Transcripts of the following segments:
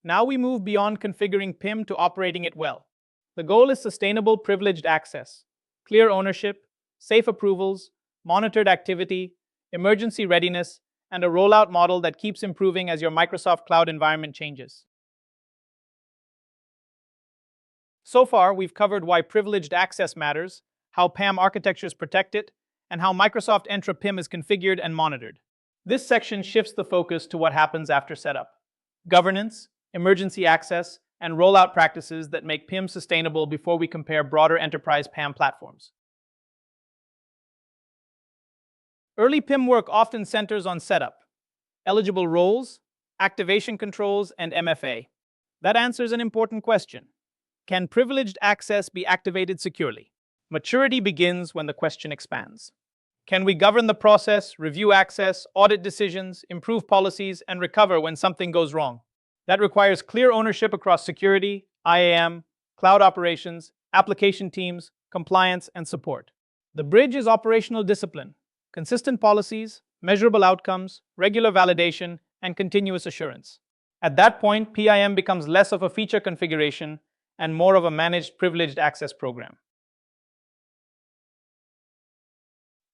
Now we move beyond configuring PIM to operating it well. The goal is sustainable privileged access, clear ownership, safe approvals, monitored activity, emergency readiness, and a rollout model that keeps improving as your Microsoft Cloud environment changes. So far, we've covered why privileged access matters, how PAM architectures protect it, and how Microsoft Entra PIM is configured and monitored. This section shifts the focus to what happens after setup: governance, emergency access, and rollout practices that make PIM sustainable before we compare broader enterprise PAM platforms. Early PIM work often centers on setup, eligible roles, activation controls, and MFA. That answers an important question. Can privileged access be activated securely? Maturity begins when the question expands. Can we govern the process, review access, audit decisions, improve policies, and recover when something goes wrong? That requires clear ownership across security, IAM, cloud operations, application teams, compliance, and support. The bridge is operational discipline, consistent policies, measurable outcomes, regular validation, and continuous assurance. At that point, PIM becomes less of a feature configuration and more of a managed privileged access program.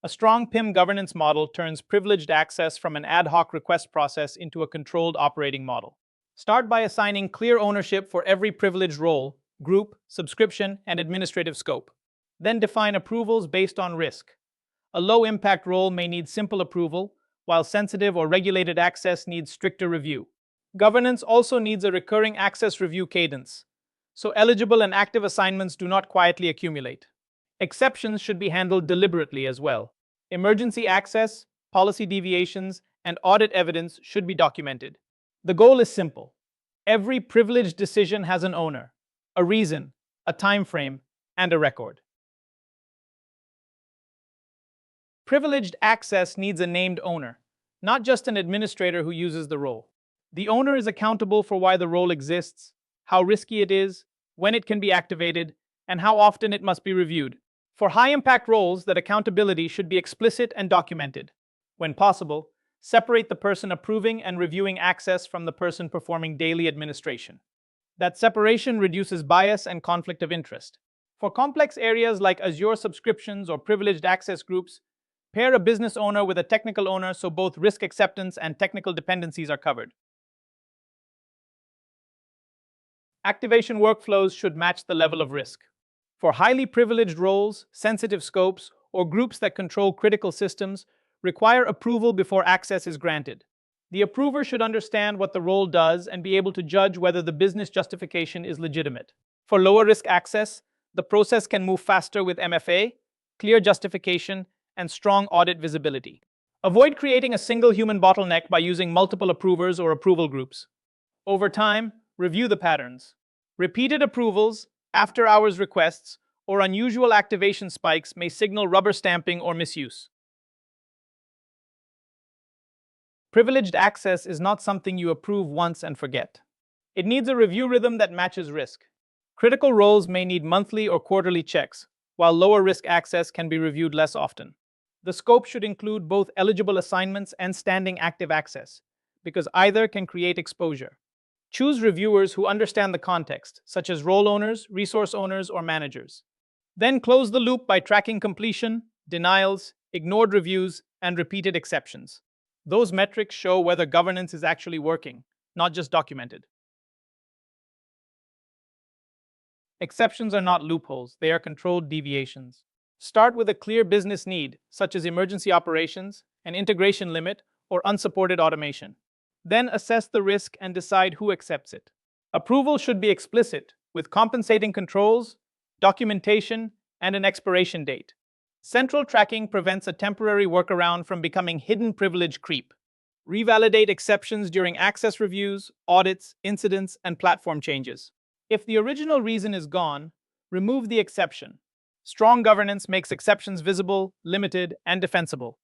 A strong PIM governance model turns privileged access from an ad hoc request process into a controlled operating model. Start by assigning clear ownership for every privileged role, group, subscription, and administrative scope. Then define approvals based on risk. A low-impact role may need simple approval, while sensitive or regulated access needs stricter review. Governance also needs a recurring access review cadence, so eligible and active assignments do not quietly accumulate. Exceptions should be handled deliberately as well. Emergency access, policy deviations, and audit evidence should be documented. The goal is simple. Every privileged decision has an owner, a reason, a time frame, and a record. Privileged access needs a named owner, not just an administrator who uses the role. The owner is accountable for why the role exists, how risky it is, when it can be activated, and how often it must be reviewed. For high-impact roles, that accountability should be explicit and documented. When possible, separate the person approving and reviewing access from the person performing daily administration. That separation reduces bias and conflict of interest. For complex areas like Azure subscriptions or privileged access groups, pair a business owner with a technical owner so both risk acceptance and technical dependencies are covered. Activation workflows should match the level of risk. For highly privileged roles, sensitive scopes, or groups that control critical systems, require approval before access is granted. The approver should understand what the role does and be able to judge whether the business justification is legitimate. For lower risk access, the process can move faster with MFA, clear justification, and strong audit visibility. Avoid creating a single human bottleneck by using multiple approvers or approval groups. Over time, review the patterns. Repeated approvals, after-hours requests, or unusual activation spikes may signal rubber stamping or misuse. Privileged access is not something you approve once and forget. It needs a review rhythm that matches risk. Critical roles may need monthly or quarterly checks, while lower risk access can be reviewed less often. The scope should include both eligible assignments and standing active access, because either can create exposure. Choose reviewers who understand the context, such as role owners, resource owners, or managers. Then close the loop by tracking completion, denials, ignored reviews, and repeated exceptions. Those metrics show whether governance is actually working, not just documented. Exceptions are not loopholes, they are controlled deviations. Start with a clear business need, such as emergency operations, an integration limit, or unsupported automation. Then assess the risk and decide who accepts it. Approval should be explicit, with compensating controls, documentation, and an expiration date. Central tracking prevents a temporary workaround from becoming hidden privilege creep. Revalidate exceptions during access reviews, audits, incidents, and platform changes. If the original reason is gone, remove the exception. Strong governance makes exceptions visible, limited, and defensible.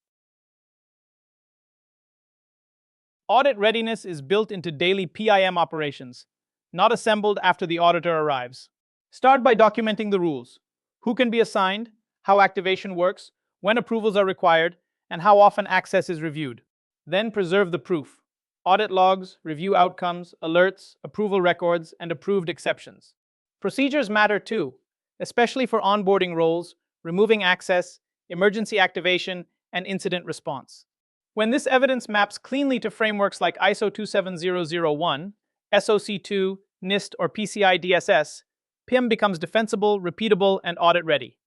Audit readiness is built into daily PIM operations, not assembled after the auditor arrives. Start by documenting the rules: who can be assigned, how activation works, when approvals are required, and how often access is reviewed. Then preserve the proof. audit logs, review outcomes, alerts, approval records, and approved exceptions. Procedures matter too, especially for onboarding roles, removing access, emergency activation, and incident response. When this evidence maps cleanly to frameworks like ISO 27001, SOC2, NIST, or PCI DSS, PIM becomes defensible, repeatable, and audit-ready.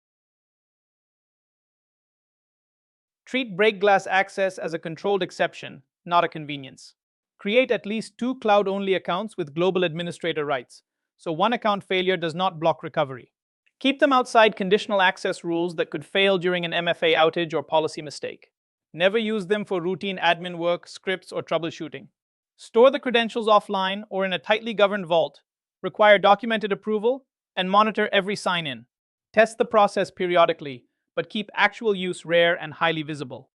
Treat break glass access as a controlled exception, not a convenience. Create at least 2 cloud-only accounts with global administrator rights, so one account failure does not block recovery. Keep them outside conditional access rules that could fail during an MFA outage or policy mistake. Never use them for routine admin work, scripts, or troubleshooting. Store the credentials offline or in a tightly governed vault. Require documented approval and monitor every sign-in. Test the process periodically, but keep actual use rare and highly visible.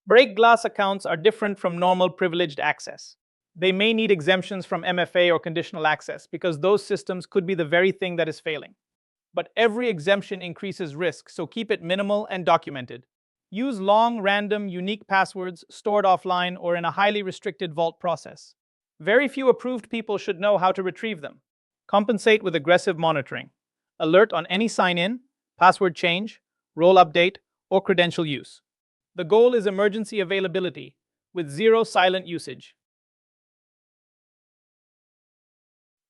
Break glass accounts are different from normal privileged access. They may need exemptions from MFA or conditional access because those systems could be the very thing that is failing. But every exemption increases risk, so keep it minimal and documented. Use long, random, unique passwords stored offline or in a highly restricted vault process. Very few approved people should know how to retrieve them. Compensate with aggressive monitoring. Alert on any sign-in, password change, role update, or credential use. The goal is emergency availability with zero silent usage.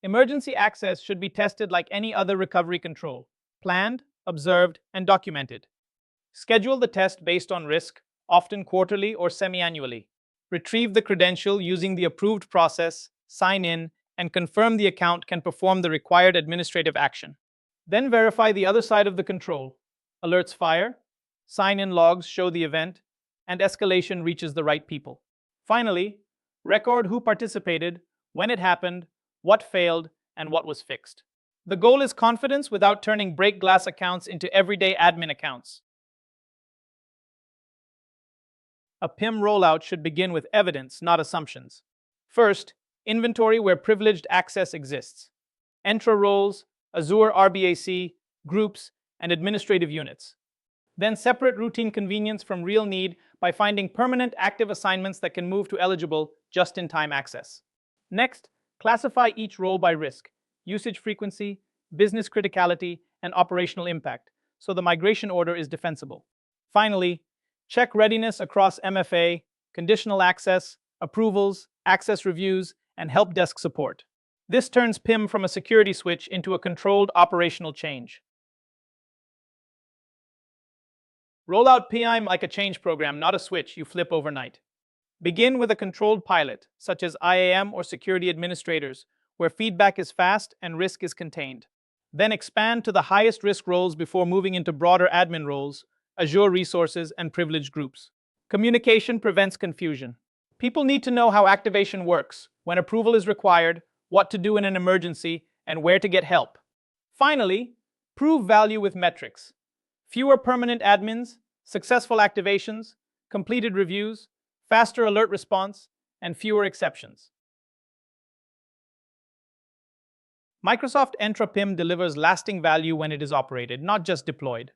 Emergency access should be tested like any other recovery control, planned, observed, and documented. Schedule the test based on risk, often quarterly or semi-annually. Retrieve the credential using the approved process, sign in, and confirm the account can perform the required administrative action. Then verify the other side of the control. Alerts fire, sign-in logs show the event, and escalation reaches the right people. Finally, record who participated, when it happened, what failed, and what was fixed. The goal is confidence without turning break glass accounts into everyday admin accounts. A PIM rollout should begin with evidence, not assumptions. First, inventory where privileged access exists. Entra roles, Azure RBAC, groups, and administrative units. Then separate routine convenience from real need by finding permanent active assignments that can move to eligible just-in-time access. Next, classify each role by risk, usage frequency, business criticality, and operational impact, so the migration order is defensible. Finally, check readiness across MFA, conditional access, approvals, access reviews, and help desk support. This turns PIM from a security switch into a controlled operational change. Roll out PIM like a change program, not a switch you flip overnight. Begin with a controlled pilot, such as IAM or security administrators, where feedback is fast and risk is contained. Then expand to the highest risk roles before moving into broader admin roles, Azure resources, and privileged groups. Communication prevents confusion. People need to know how activation works, when approval is required, what to do in an emergency, and where to get help. Finally, prove value with metrics. Fewer permanent admins, successful activations, completed reviews, faster alert response, and fewer exceptions. Microsoft Entra PIM delivers lasting value when it is operated, not just deployed.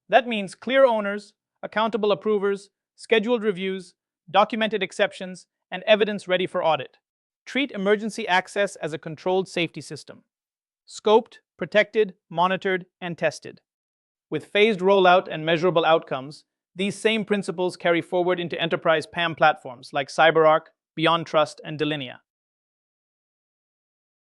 That means clear owners, accountable approvers, scheduled reviews, documented exceptions, and evidence ready for audit. Treat emergency access as a controlled safety system. Scoped, protected, monitored, and tested. With phased rollout and measurable outcomes, these same principles carry forward into enterprise PAM platforms like CyberArk, Beyond Trust, and Delinea.